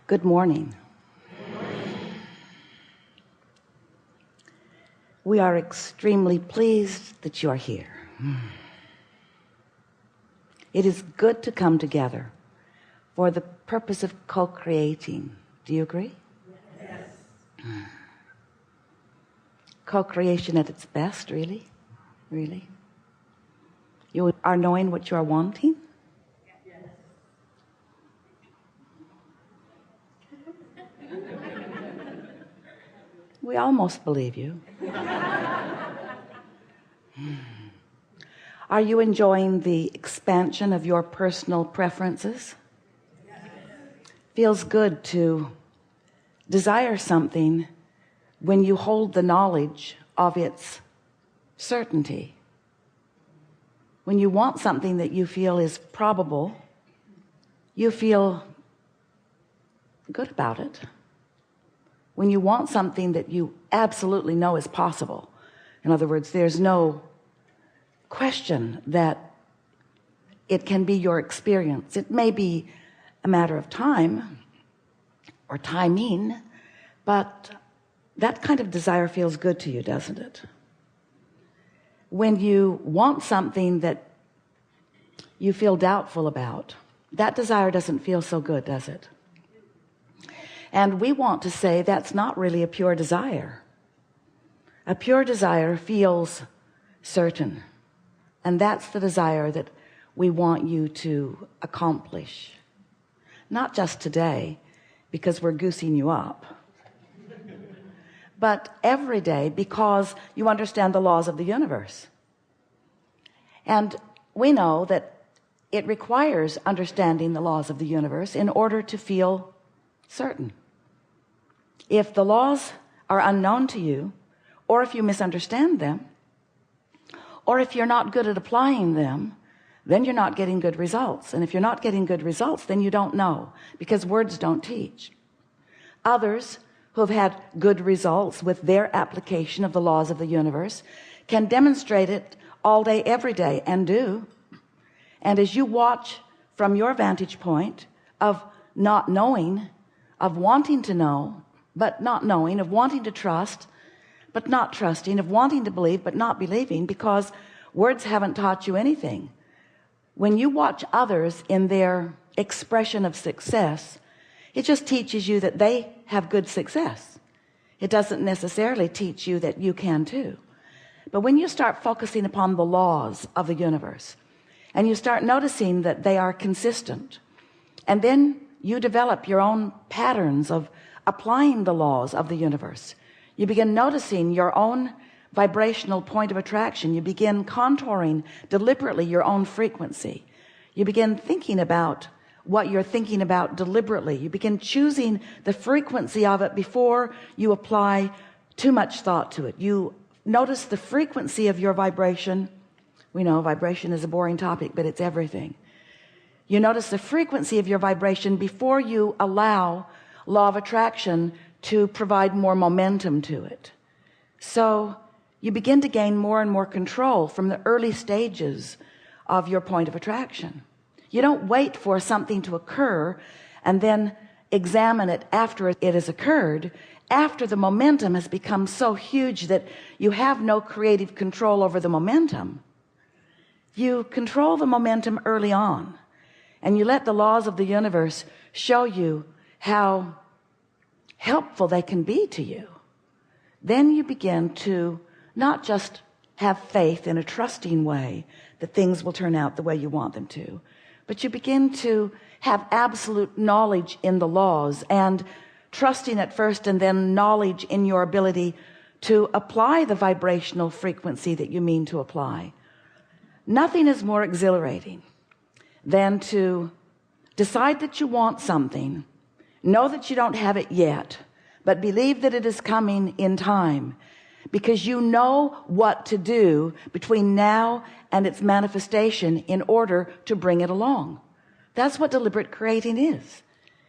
Good morning. We are extremely pleased that you are here. It is good to come together for the purpose of co-creating. Do you agree? Yes. Co-creation at its best, really? Really? You are knowing what you are wanting? Yes. We almost believe you. Are you enjoying the expansion of your personal preferences? Yes. Feels good to desire something when you hold the knowledge of its certainty. When you want something that you feel is probable, you feel good about it. When you want something that you absolutely know is possible, in other words, there's no question that it can be your experience. It may be a matter of time or timing, but that kind of desire feels good to you, doesn't it? When you want something that you feel doubtful about, that desire doesn't feel so good, does it? And we want to say that's not really a pure desire. A pure desire feels certain, and that's the desire that we want you to accomplish. Not just today, because we're goosing you up, but every day, because you understand the laws of the universe. And we know that it requires understanding the laws of the universe in order to feel certain. If the laws are unknown to you, or if you misunderstand them, or if you're not good at applying them, then you're not getting good results. And if you're not getting good results, then you don't know, because words don't teach. Others who have had good results with their application of the laws of the universe can demonstrate it all day, every day, and do. And as you watch from your vantage point of not knowing, of wanting to know but not knowing, of wanting to trust but not trusting, of wanting to believe but not believing, because words haven't taught you anything. When you watch others in their expression of success, it just teaches you that they have good success. It doesn't necessarily teach you that you can too. But when you start focusing upon the laws of the universe, and you start noticing that they are consistent, and then you develop your own patterns of applying the laws of the universe, you begin noticing your own vibrational point of attraction. You begin contouring deliberately your own frequency. You begin thinking about what you're thinking about deliberately. You begin choosing the frequency of it before you apply too much thought to it. You notice the frequency of your vibration. We know vibration is a boring topic, but it's everything. You notice the frequency of your vibration before you allow law of attraction to provide more momentum to it. So you begin to gain more and more control from the early stages of your point of attraction. You don't wait for something to occur and then examine it after it has occurred, after the momentum has become so huge that you have no creative control over the momentum. You control the momentum early on, and you let the laws of the universe show you how helpful they can be to you. Then you begin to not just have faith in a trusting way that things will turn out the way you want them to, but you begin to have absolute knowledge in the laws, and trusting at first, and then knowledge in your ability to apply the vibrational frequency that you mean to apply. Nothing is more exhilarating than to decide that you want something, know that you don't have it yet, but believe that it is coming in time, because you know what to do between now and its manifestation in order to bring it along. That's what deliberate creating is.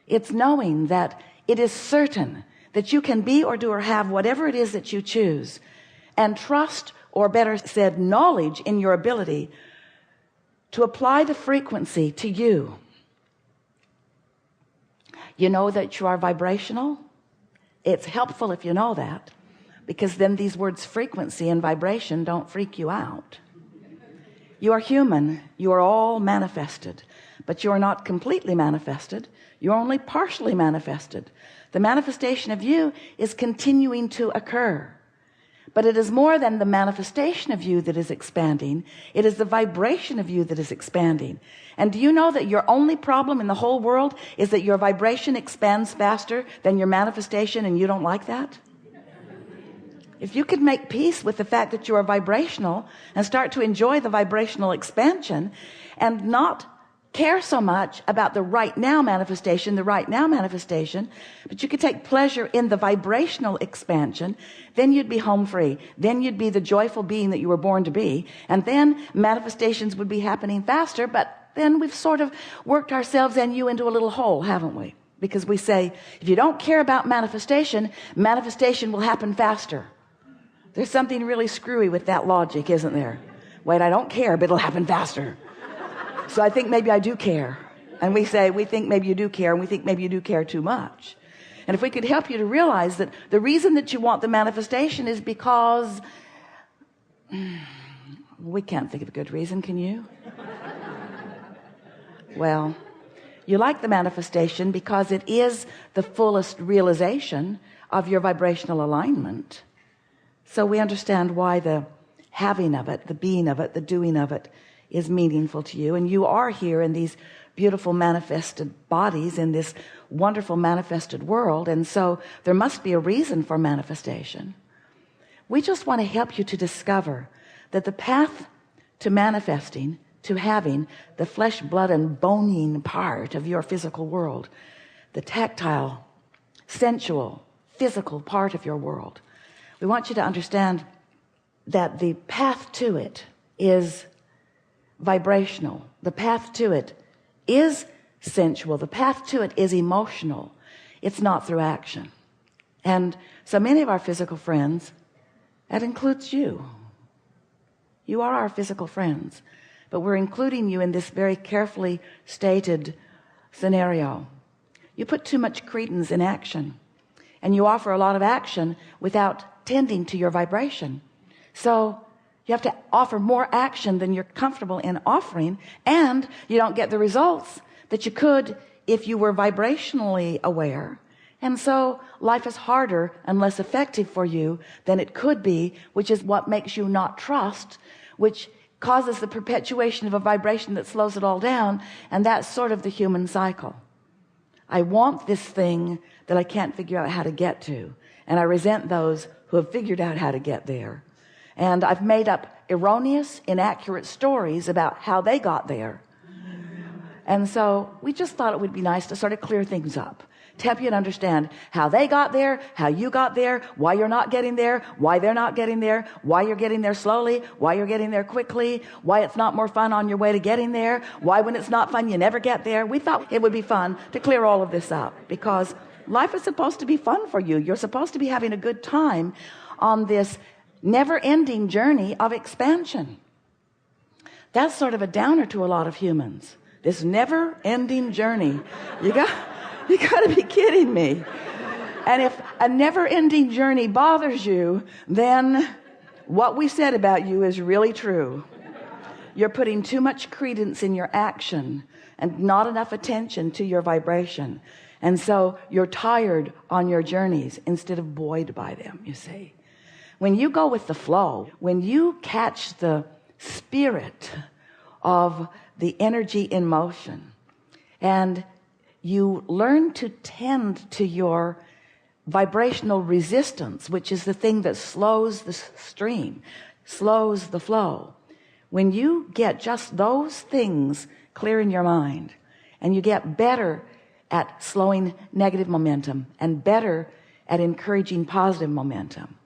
It's knowing that it is certain that you can be or do or have whatever it is that you choose, and trust, or better said, knowledge in your ability to apply the frequency to you. You know that you are vibrational. It's helpful if you know that, because then these words frequency and vibration don't freak you out. You are human. You are all manifested, but you are not completely manifested. You're only partially manifested. The manifestation of you is continuing to occur, but it is more than the manifestation of you that is expanding. It is the vibration of you that is expanding. And do you know that your only problem in the whole world is that your vibration expands faster than your manifestation, and you don't like that? If you could make peace with the fact that you are vibrational and start to enjoy the vibrational expansion and not care so much about the right now manifestation, but you could take pleasure in the vibrational expansion, then you'd be home free. Then you'd be the joyful being that you were born to be. And then manifestations would be happening faster, but then we've sort of worked ourselves and you into a little hole, haven't we? Because we say, if you don't care about manifestation, manifestation will happen faster. There's something really screwy with that logic, isn't there? Wait, I don't care, but it'll happen faster. So I think maybe I do care. And we say, we think maybe you do care, and we think maybe you do care too much. And if we could help you to realize that the reason that you want the manifestation is because we can't think of a good reason, can you? Well, you like the manifestation because it is the fullest realization of your vibrational alignment. So we understand why the having of it, the being of it, the doing of it is meaningful to you. And you are here in these beautiful manifested bodies in this wonderful manifested world. And so there must be a reason for manifestation. We just want to help you to discover that the path to manifesting, to having the flesh, blood, and boning part of your physical world, the tactile, sensual, physical part of your world, we want you to understand that the path to it is vibrational. The path to it is sensual. The path to it is emotional. It's not through action. And so many of our physical friends, that includes you. You are our physical friends, but we're including you in this very carefully stated scenario. You put too much credence in action, and you offer a lot of action without tending to your vibration. So you have to offer more action than you're comfortable in offering, and you don't get the results that you could if you were vibrationally aware. And so life is harder and less effective for you than it could be, which is what makes you not trust, which causes the perpetuation of a vibration that slows it all down. And that's sort of the human cycle. I want this thing that I can't figure out how to get to, and I resent those who have figured out how to get there. And I've made up erroneous, inaccurate stories about how they got there. And so we just thought it would be nice to sort of clear things up, to help you to understand how they got there, how you got there, why you're not getting there, why they're not getting there, why you're getting there slowly, why you're getting there quickly, why it's not more fun on your way to getting there, why when it's not fun you never get there. We thought it would be fun to clear all of this up, because life is supposed to be fun for you. You're supposed to be having a good time on this never-ending journey of expansion. That's sort of a downer to a lot of humans, this never-ending journey. You got to be kidding me. And if a never-ending journey bothers you, then what we said about you is really true. You're putting too much credence in your action and not enough attention to your vibration. And so you're tired on your journeys instead of buoyed by them, you see. When you go with the flow, when you catch the spirit of the energy in motion, and you learn to tend to your vibrational resistance, which is the thing that slows the stream, slows the flow. When you get just those things clear in your mind, and you get better at slowing negative momentum and better at encouraging positive momentum,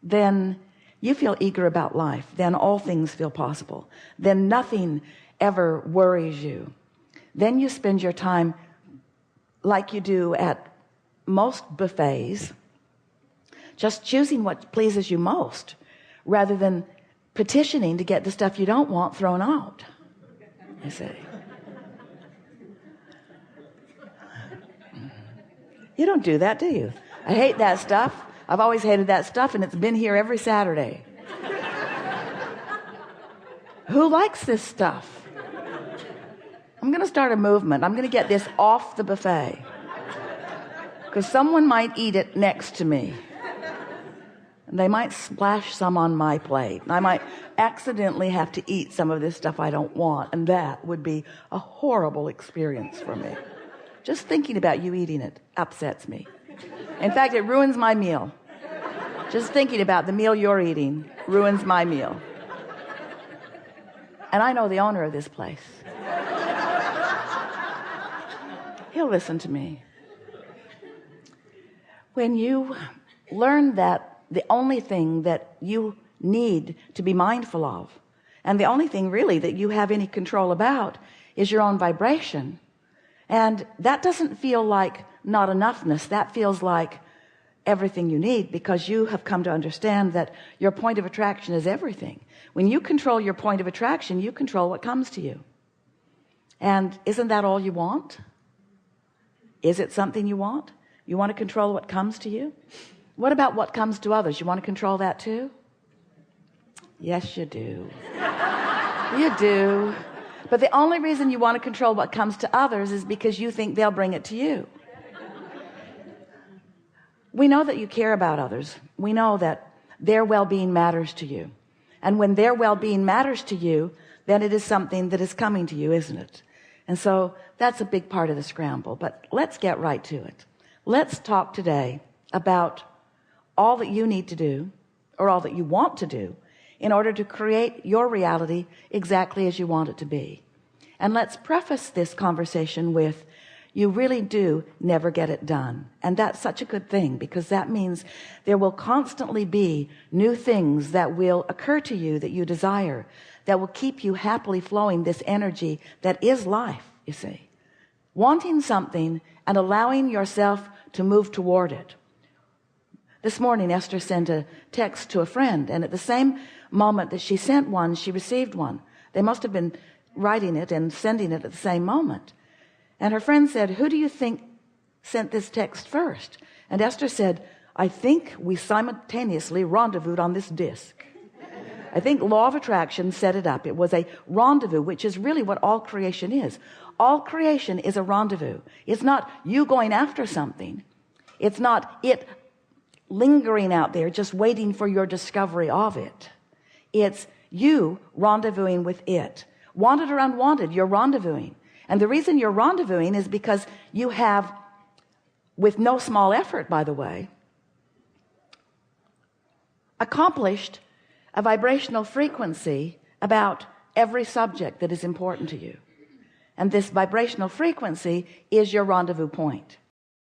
then you feel eager about life. Then all things feel possible. Then nothing ever worries you. Then you spend your time like you do at most buffets, just choosing what pleases you most, rather than petitioning to get the stuff you don't want thrown out, you see. You don't do that, do you? I hate that stuff. I've always hated that stuff, and it's been here every Saturday. Who likes this stuff? I'm going to start a movement. I'm going to get this off the buffet, because someone might eat it next to me, and they might splash some on my plate, and I might accidentally have to eat some of this stuff I don't want, and that would be a horrible experience for me. Just thinking about you eating it upsets me. In fact, it ruins my meal. Just thinking about the meal you're eating ruins my meal. And I know the owner of this place. He'll listen to me. When you learn that the only thing that you need to be mindful of, and the only thing really that you have any control about, is your own vibration, and that doesn't feel like not enoughness. That feels like everything you need, because you have come to understand that your point of attraction is everything. When you control your point of attraction, you control what comes to you. And isn't that all you want? Is it something you want? You want to control what comes to you? What about what comes to others? You want to control that too? Yes, you do. You do. But the only reason you want to control what comes to others is because you think they'll bring it to you. We know that you care about others. We know that their well-being matters to you. And when their well-being matters to you, then it is something that is coming to you, isn't it? And so that's a big part of the scramble. But let's get right to it. Let's talk today about all that you need to do, or all that you want to do, in order to create your reality exactly as you want it to be. And let's preface this conversation with, you really do never get it done. And that's such a good thing, because that means there will constantly be new things that will occur to you that you desire, that will keep you happily flowing this energy that is life, you see. Wanting something and allowing yourself to move toward it. This morning, Esther sent a text to a friend, and at the same moment that she sent one, she received one. They must have been writing it and sending it at the same moment. And her friend said, who do you think sent this text first? And Esther said, I think we simultaneously rendezvoused on this disc. I think law of attraction set it up. It was a rendezvous, which is really what all creation is. All creation is a rendezvous. It's not you going after something. It's not it lingering out there just waiting for your discovery of it. It's you rendezvousing with it. Wanted or unwanted, you're rendezvousing. And the reason you're rendezvousing is because you have, with no small effort, by the way, accomplished a vibrational frequency about every subject that is important to you. And this vibrational frequency is your rendezvous point.